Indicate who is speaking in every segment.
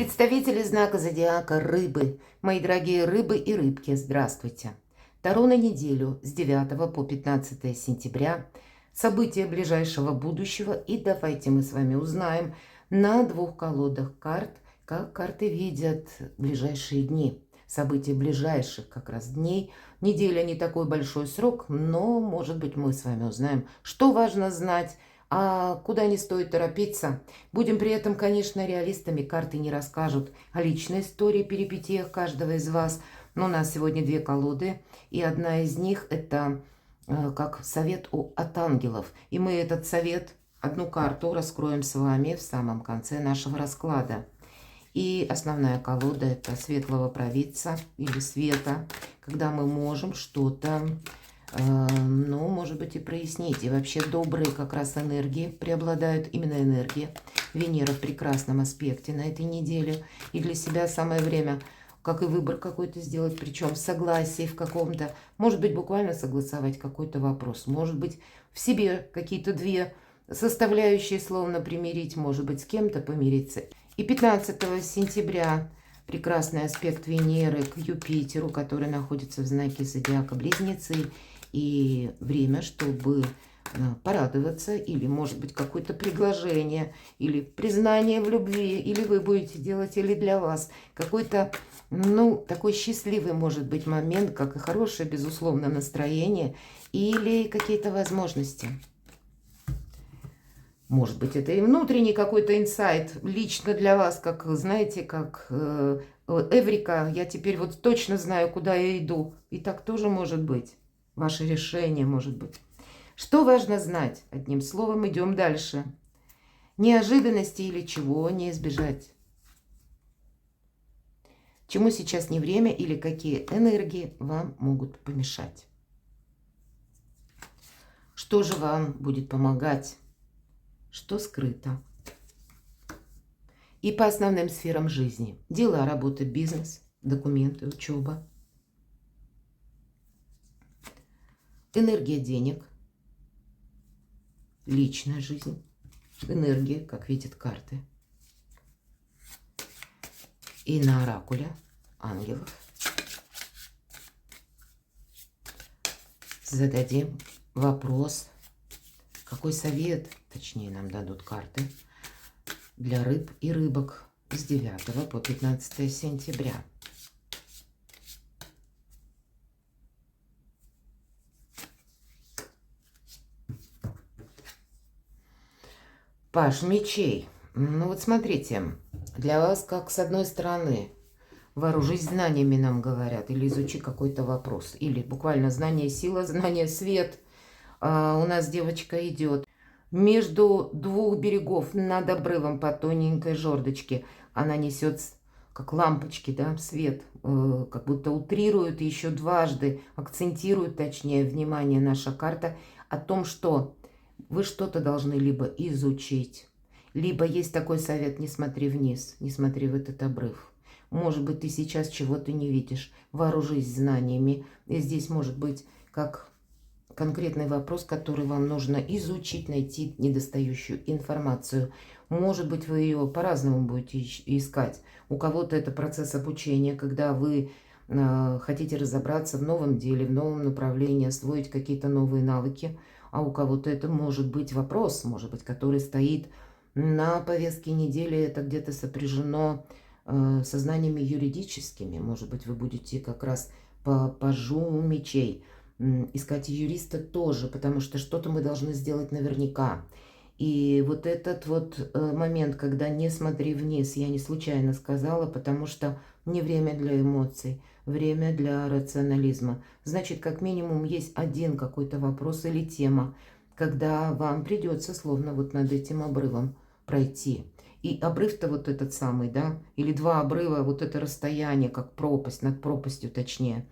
Speaker 1: Представители знака зодиака Рыбы. Мои дорогие рыбы и рыбки, здравствуйте. Таро на неделю с 9 по 15 сентября. События ближайшего будущего. И давайте мы с вами узнаем на двух колодах карт, как карты видят ближайшие дни. События ближайших как раз дней. Неделя не такой большой срок, но, может быть, мы с вами узнаем, что важно знать, а куда не стоит торопиться. Будем при этом, конечно, реалистами. Карты не расскажут о личной истории, перипетиях каждого из вас. Но у нас сегодня две колоды, и одна из них это как совет от ангелов. И мы этот совет, одну карту раскроем с вами в самом конце нашего расклада. И основная колода это светлого провидца или света, когда мы можем что-то, ну, может быть, и прояснить. И вообще добрые как раз энергии преобладают, именно энергии. Венера в прекрасном аспекте на этой неделе. И для себя самое время, как и выбор какой-то сделать, причем в согласии в каком-то. Может быть, буквально согласовать какой-то вопрос. Может быть, в себе какие-то две составляющие словно примирить. Может быть, с кем-то помириться. И 15 сентября прекрасный аспект Венеры к Юпитеру, который находится в знаке зодиака Близнецы. И время, чтобы порадоваться, или, может быть, какое-то предложение, или признание в любви, или вы будете делать, или для вас какой-то, ну, такой счастливый, может быть, момент, как и хорошее, безусловно, настроение, или какие-то возможности. Может быть, это и внутренний какой-то инсайт лично для вас, как, знаете, как эврика, я теперь вот точно знаю, куда я иду. И так тоже может быть. Ваше решение может быть. Что важно знать? Одним словом, идем дальше. Неожиданности или чего не избежать? Чему сейчас не время или какие энергии вам могут помешать? Что же вам будет помогать? Что скрыто? И по основным сферам жизни. Дела, работа, бизнес, документы, учеба. Энергия денег. Личная жизнь. Энергия, как видят карты. И на оракуле ангелов. Зададим вопрос. Какой совет, точнее, нам дадут карты для рыб и рыбок с 9 по 15 сентября. Паж мечей. Ну вот смотрите, для вас как с одной стороны вооружись знаниями, нам говорят, или изучи какой-то вопрос, или буквально знание сила, знание свет. У нас девочка идет между двух берегов над обрывом по тоненькой жердочке. Она несет как лампочки, да, свет, как будто утрирует еще дважды, акцентирует, точнее, внимание наша карта о том, что вы что-то должны либо изучить, либо есть такой совет: не смотри вниз, не смотри в этот обрыв. Может быть, ты сейчас чего-то не видишь, вооружись знаниями. И здесь может быть как конкретный вопрос, который вам нужно изучить, найти недостающую информацию. Может быть, вы ее по-разному будете искать. У кого-то это процесс обучения, когда вы хотите разобраться в новом деле, в новом направлении, освоить какие-то новые навыки. А у кого-то это может быть вопрос, может быть, который стоит на повестке недели. Это где-то сопряжено со знаниями юридическими. Может быть, вы будете как раз по пажу мечей искать юриста тоже, потому что что-то мы должны сделать наверняка. И вот этот вот момент, когда не смотри вниз, я не случайно сказала, потому что не время для эмоций, время для рационализма. Значит, как минимум есть один какой-то вопрос или тема, когда вам придется словно вот над этим обрывом пройти. И обрыв-то вот этот самый, да, или два обрыва, вот это расстояние, как пропасть, над пропастью точнее,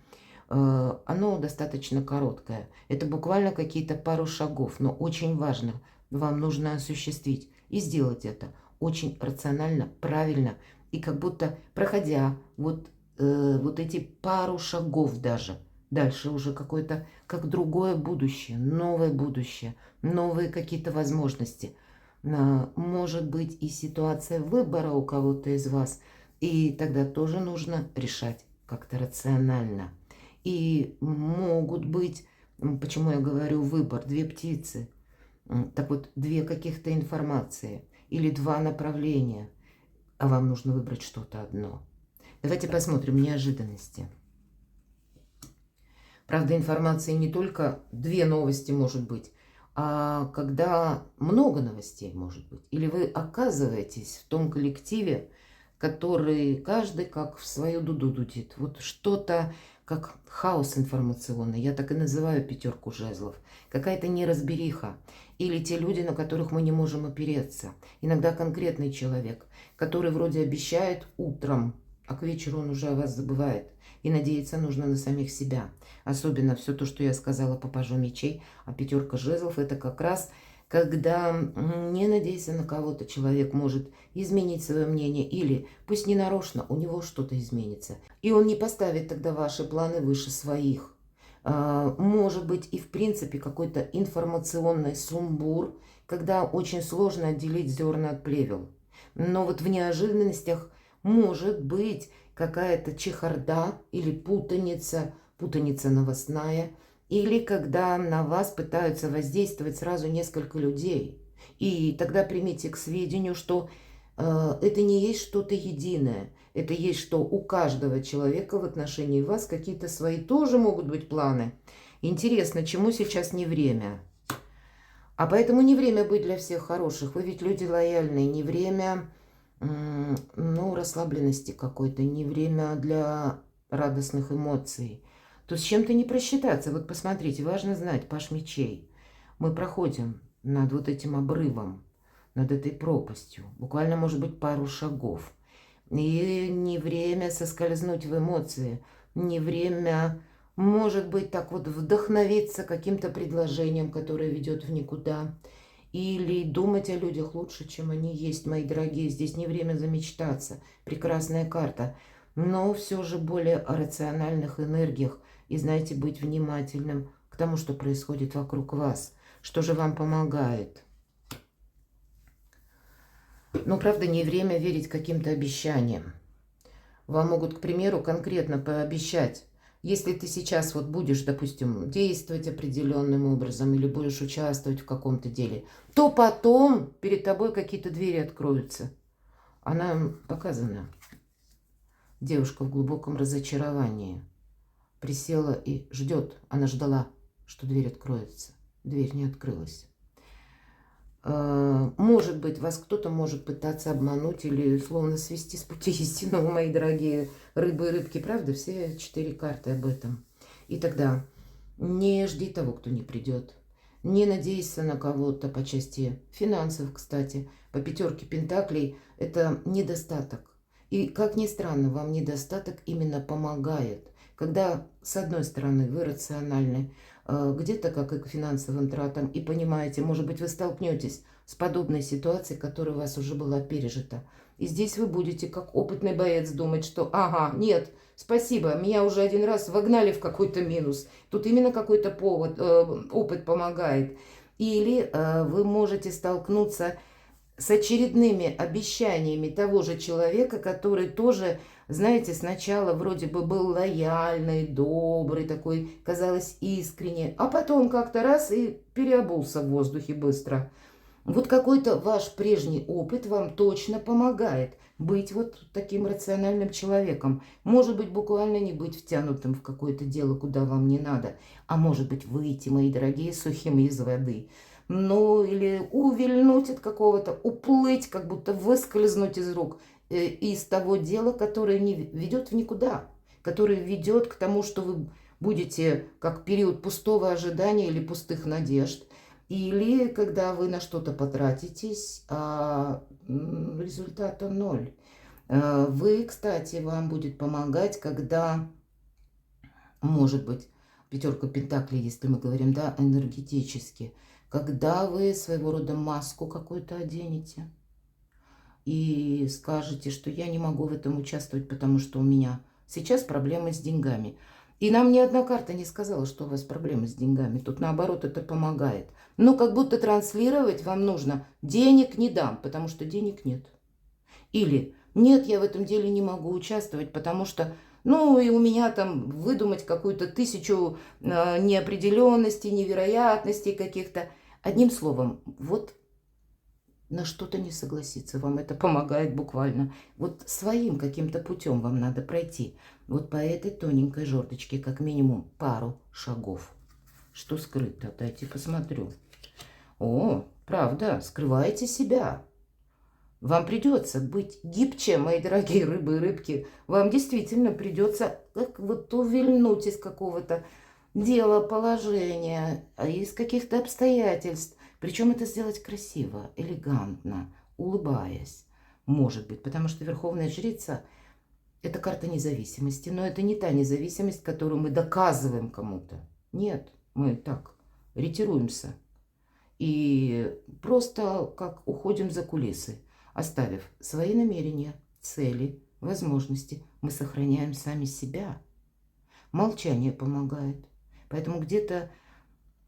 Speaker 1: оно достаточно короткое. Это буквально какие-то пару шагов, но очень важно. Вам нужно осуществить и сделать это очень рационально, правильно. И как будто проходя вот эти пару шагов даже, дальше уже какое-то, как другое будущее, новые какие-то возможности. Может быть и ситуация выбора у кого-то из вас, И тогда тоже нужно решать как-то рационально. И могут быть, почему я говорю выбор, две птицы. Так вот, две каких-то информации или два направления, а вам нужно выбрать что-то одно. Давайте посмотрим неожиданности. Правда, информации не только две новости может быть, а когда много новостей может быть. Или вы оказываетесь в том коллективе, который каждый как в свою дуду дудит. Вот что-то как хаос информационный. Я так и называю пятерку жезлов. Какая-то неразбериха. Или те люди, на которых мы не можем опереться. Иногда конкретный человек, который вроде обещает утром, а к вечеру он уже о вас забывает. И надеяться нужно на самих себя. Особенно все то, что я сказала по пажу мечей, а пятерка жезлов, это как раз когда не надейся на кого-то, человек может изменить свое мнение или, пусть не нарочно, у него что-то изменится. И он не поставит тогда ваши планы выше своих. Может быть и в принципе какой-то информационный сумбур, когда очень сложно отделить зерна от плевел. Но вот в неожиданностях может быть какая-то чехарда или путаница новостная, или когда на вас пытаются воздействовать сразу несколько людей. И тогда примите к сведению, что это не есть что-то единое. Это есть, что у каждого человека в отношении вас какие-то свои тоже могут быть планы. Интересно, чему сейчас не время? А поэтому не время быть для всех хороших. Вы ведь люди лояльные. Не время, ну, расслабленности какой-то. Не время для радостных эмоций. То с чем-то не просчитаться. Вот посмотрите, важно знать, паж мечей. Мы проходим над вот этим обрывом, над этой пропастью. Буквально, может быть, пару шагов. И не время соскользнуть в эмоции. Не время, может быть, так вот вдохновиться каким-то предложением, которое ведет в никуда. Или думать о людях лучше, чем они есть, мои дорогие. Здесь не время замечтаться. Прекрасная карта. Но все же более о рациональных энергиях. И, знаете, быть внимательным к тому, что происходит вокруг вас. Что же вам помогает? Но, правда, не время верить каким-то обещаниям. Вам могут, к примеру, конкретно пообещать. Если ты сейчас вот будешь, допустим, действовать определенным образом или будешь участвовать в каком-то деле, то потом перед тобой какие-то двери откроются. Она показана. Девушка в глубоком разочаровании. Присела и ждет. Она ждала, что дверь откроется. Дверь не открылась. Может быть, вас кто-то может пытаться обмануть или словно свести с пути истинного, мои дорогие рыбы и рыбки. Правда, все 4 карты об этом. И тогда не жди того, кто не придет. Не надейся на кого-то по части финансов, кстати. По пятерке пентаклей это недостаток. И, как ни странно, вам недостаток именно помогает. Когда, с одной стороны, вы рациональны, где-то как и к финансовым тратам, и понимаете, может быть, вы столкнетесь с подобной ситуацией, которая у вас уже была пережита. И здесь вы будете, как опытный боец, думать, что ага, нет, спасибо, меня уже один раз вогнали в какой-то минус. Тут именно какой-то опыт помогает. Или вы можете столкнуться с очередными обещаниями того же человека, который тоже, знаете, сначала вроде бы был лояльный, добрый, такой, казалось, искренне, а потом как-то раз и переобулся в воздухе быстро. Вот какой-то ваш прежний опыт вам точно помогает быть вот таким рациональным человеком. Может быть, буквально не быть втянутым в какое-то дело, куда вам не надо, а может быть, выйти, мои дорогие, сухим из воды. Ну, или увильнуть от какого-то, уплыть, как будто выскользнуть из рук, из того дела, которое не ведет в никуда, которое ведет к тому, что вы будете как период пустого ожидания или пустых надежд, или когда вы на что-то потратитесь, а результата ноль. Вы, кстати, вам будет помогать, когда, может быть, пятерка пентаклей, если мы говорим, да, энергетически, когда вы своего рода маску какую-то оденете и скажете, что я не могу в этом участвовать, потому что у меня сейчас проблемы с деньгами. И нам ни одна карта не сказала, что у вас проблемы с деньгами. Тут наоборот это помогает. Но как будто транслировать вам нужно: денег не дам, потому что денег нет. Или Нет, я в этом деле не могу участвовать, потому что, ну, и у меня там выдумать какую-то тысячу неопределенностей, невероятностей каких-то. Одним словом, вот на что-то не согласиться, вам это помогает буквально. Вот своим каким-то путем вам надо пройти. Вот по этой тоненькой жердочке как минимум пару шагов. Что скрыто? Дайте посмотрю. О, правда, скрываете себя. Вам придется быть гибче, мои дорогие рыбы и рыбки. Вам действительно придется как вот увильнуть из какого-то дела, положения, из каких-то обстоятельств. Причем это сделать красиво, элегантно, улыбаясь. Может быть, потому что Верховная Жрица – это карта независимости. Но это не та независимость, которую мы доказываем кому-то. Нет, мы так ретируемся. И просто как уходим за кулисы, оставив свои намерения, цели, возможности. Мы сохраняем сами себя. Молчание помогает. Поэтому где-то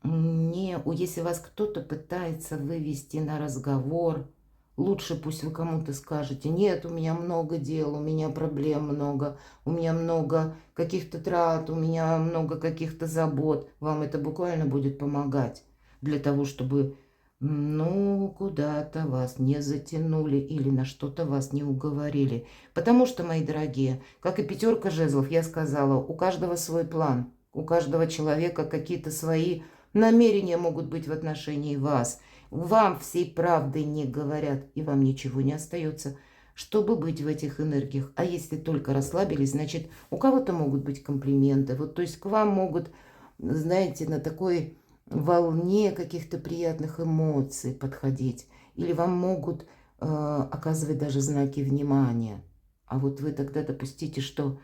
Speaker 1: если вас кто-то пытается вывести на разговор, лучше пусть вы кому-то скажете: нет, у меня много дел, у меня проблем много, у меня много каких-то трат, у меня много каких-то забот. Вам это буквально будет помогать для того, чтобы, ну, куда-то вас не затянули или на что-то вас не уговорили. Потому что, мои дорогие, как и пятерка жезлов, я сказала, у каждого свой план, у каждого человека какие-то свои намерения могут быть в отношении вас. Вам всей правды не говорят, и вам ничего не остается, чтобы быть в этих энергиях. А если только расслабились, значит, у кого-то могут быть комплименты. Вот, то есть к вам могут, знаете, на такой волне каких-то приятных эмоций подходить. Или вам могут оказывать даже знаки внимания. А вот вы тогда допустите, что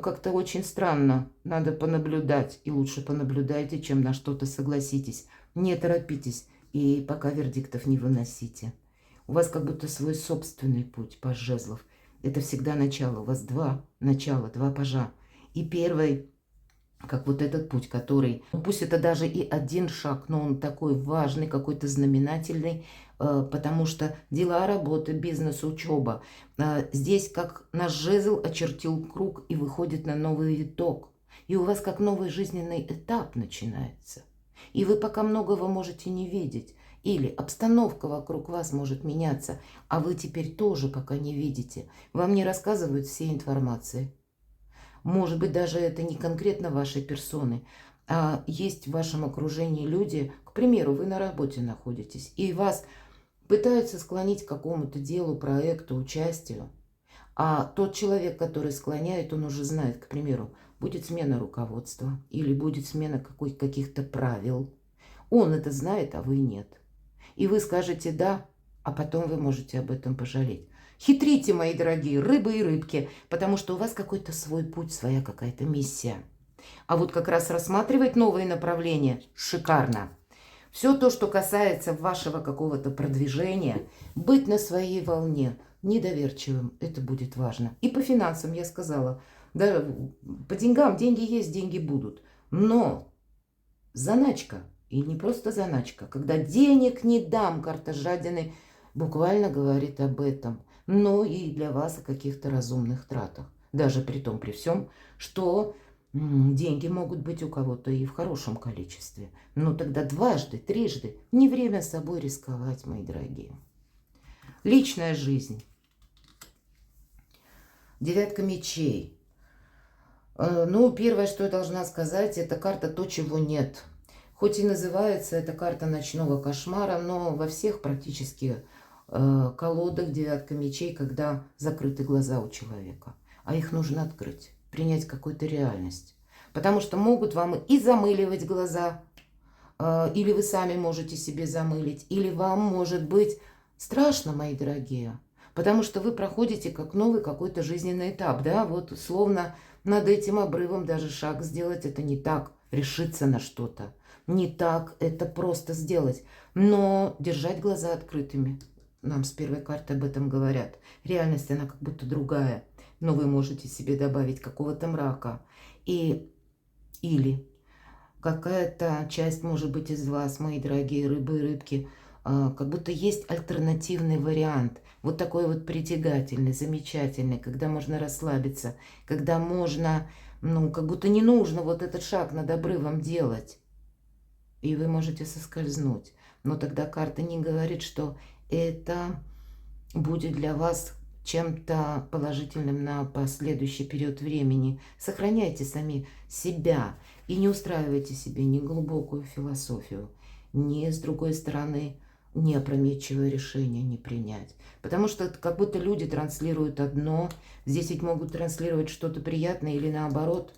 Speaker 1: как-то очень странно, надо понаблюдать. И лучше понаблюдайте, чем на что-то согласитесь. Не торопитесь и пока вердиктов не выносите. У вас как будто свой собственный путь, паж жезлов. Это всегда начало. У вас два начала, два пажа. И первый, как вот этот путь, который, ну, пусть это даже и один шаг, но он такой важный, какой-то знаменательный, потому что дела, работа, бизнес, учеба. Здесь как наш жезл очертил круг и выходит на новый виток. И у вас как новый жизненный этап начинается. И вы пока многого можете не видеть. Или обстановка вокруг вас может меняться, а вы теперь тоже пока не видите. Вам не рассказывают всей информации. Может быть, даже это не конкретно вашей персоны, а есть в вашем окружении люди, к примеру, вы на работе находитесь, и вас пытаются склонить к какому-то делу, проекту, участию. А тот человек, который склоняет, он уже знает, к примеру, будет смена руководства или будет смена каких-то правил. Он это знает, а вы нет. И вы скажете «да», а потом вы можете об этом пожалеть. Хитрите, мои дорогие рыбы и рыбки, потому что у вас какой-то свой путь, своя какая-то миссия. А вот как раз рассматривать новые направления шикарно. Все то, что касается вашего какого-то продвижения, быть на своей волне, недоверчивым, это будет важно. И по финансам я сказала, да, по деньгам, деньги есть, деньги будут. Но заначка, и не просто заначка, когда денег не дам, карта жадины буквально говорит об этом. Но и для вас о каких-то разумных тратах. Даже при том, при всем, что деньги могут быть у кого-то и в хорошем количестве. Но тогда дважды, трижды не время собой рисковать, мои дорогие. Личная жизнь. Девятка мечей. Ну, первое, что я должна сказать, это карта «То, чего нет». Хоть и называется эта карта ночного кошмара, но во всех практически колодах девятка мечей, когда закрыты глаза у человека. А их нужно открыть, принять какую-то реальность. Потому что могут вам и замыливать глаза, или вы сами можете себе замылить, или вам может быть страшно, мои дорогие. Потому что вы проходите как новый какой-то жизненный этап, да, вот словно над этим обрывом даже шаг сделать, это не так, решиться на что-то. Не так это просто сделать, но держать глаза открытыми. Нам с первой карты об этом говорят. Реальность, она как будто другая, но вы можете себе добавить какого-то мрака. Или какая-то часть, может быть, из вас, мои дорогие рыбы и рыбки, как будто есть альтернативный вариант. вот такой вот притягательный, замечательный, когда можно расслабиться, когда можно, ну, как будто не нужно вот этот шаг над обрывом делать. И вы можете соскользнуть. Но тогда карта не говорит, что это будет для вас чем-то положительным на последующий период времени. Сохраняйте сами себя и не устраивайте себе ни глубокую философию, ни, с другой стороны, неопрометчивое решение не принять. Потому что как будто люди транслируют одно, здесь ведь могут транслировать что-то приятное или наоборот,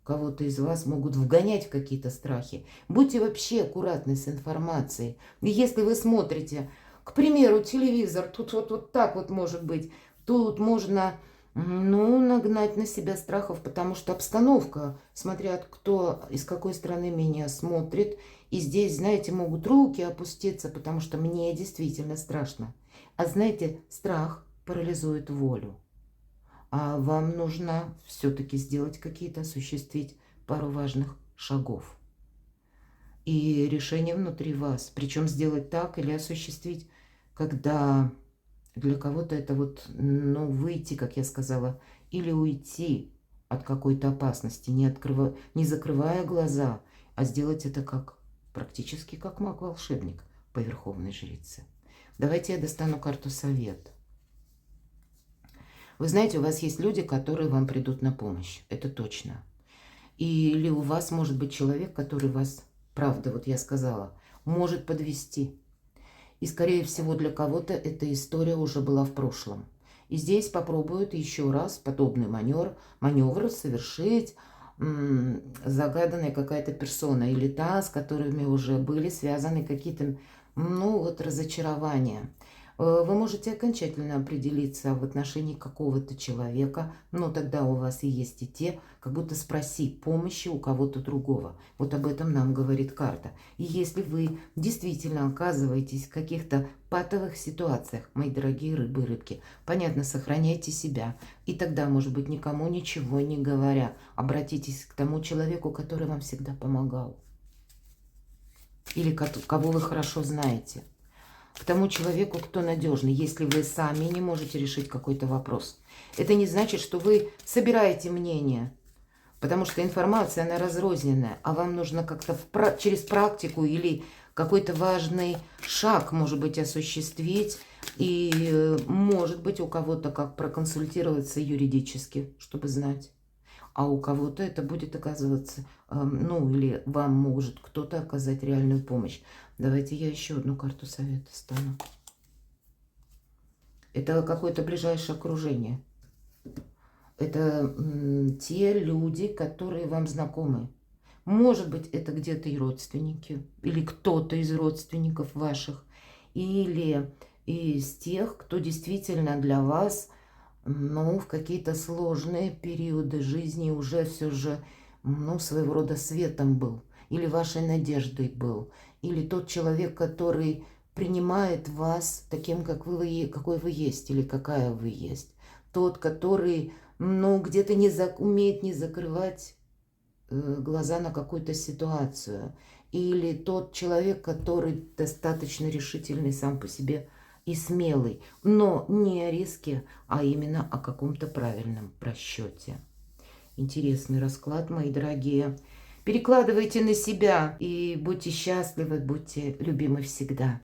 Speaker 1: кого-то из вас могут вгонять в какие-то страхи. Будьте вообще аккуратны с информацией. И если вы смотрите, к примеру, телевизор, тут вот так вот может быть, тут можно, ну, нагнать на себя страхов, потому что обстановка, смотря кто из какой страны меня смотрит, и здесь, знаете, могут руки опуститься, потому что мне действительно страшно. А знаете, страх парализует волю. А вам нужно все-таки сделать какие-то, осуществить пару важных шагов. И решение внутри вас. Причем сделать так или осуществить, когда для кого-то это вот, ну, выйти, как я сказала, или уйти от какой-то опасности, не закрывая глаза, а сделать это как практически как маг-волшебник по Верховной Жрице. Давайте я достану карту совет. Вы знаете, у вас есть люди, которые вам придут на помощь. Это точно. Или у вас может быть человек, который вас, правда, вот я сказала, может подвести. И, скорее всего, для кого-то эта история уже была в прошлом. И здесь попробуют еще раз подобный маневр совершить загаданная какая-то персона или та, с которыми уже были связаны какие-то, ну, вот разочарования. Вы можете окончательно определиться в отношении какого-то человека, но тогда у вас и есть и те, как будто спроси помощи у кого-то другого. Вот об этом нам говорит карта. И если вы действительно оказываетесь в каких-то патовых ситуациях, мои дорогие рыбы и рыбки, понятно, сохраняйте себя. И тогда, может быть, никому ничего не говоря, обратитесь к тому человеку, который вам всегда помогал. Или кого вы хорошо знаете. К тому человеку, кто надежный, если вы сами не можете решить какой-то вопрос. Это не значит, что вы собираете мнение, потому что информация, она разрозненная, а вам нужно как-то через практику или какой-то важный шаг, может быть, осуществить, и, может быть, у кого-то как проконсультироваться юридически, чтобы знать. А у кого-то это будет оказываться, ну, или вам может кто-то оказать реальную помощь. Давайте я еще одну карту совета стану. Это какое-то ближайшее окружение. Это те люди, которые вам знакомы. Может быть, это где-то и родственники, или кто-то из родственников ваших, или из тех, кто действительно для вас, ну, в какие-то сложные периоды жизни уже все же, ну, своего рода светом был, или вашей надеждой был, или тот человек, который принимает вас таким, какой вы есть, или какая вы есть. Тот, который, ну, где-то умеет не закрывать глаза на какую-то ситуацию. Или тот человек, который достаточно решительный сам по себе и смелый, но не о риске, а именно о каком-то правильном просчете. Интересный расклад, мои дорогие. Перекладывайте на себя и будьте счастливы, будьте любимы всегда.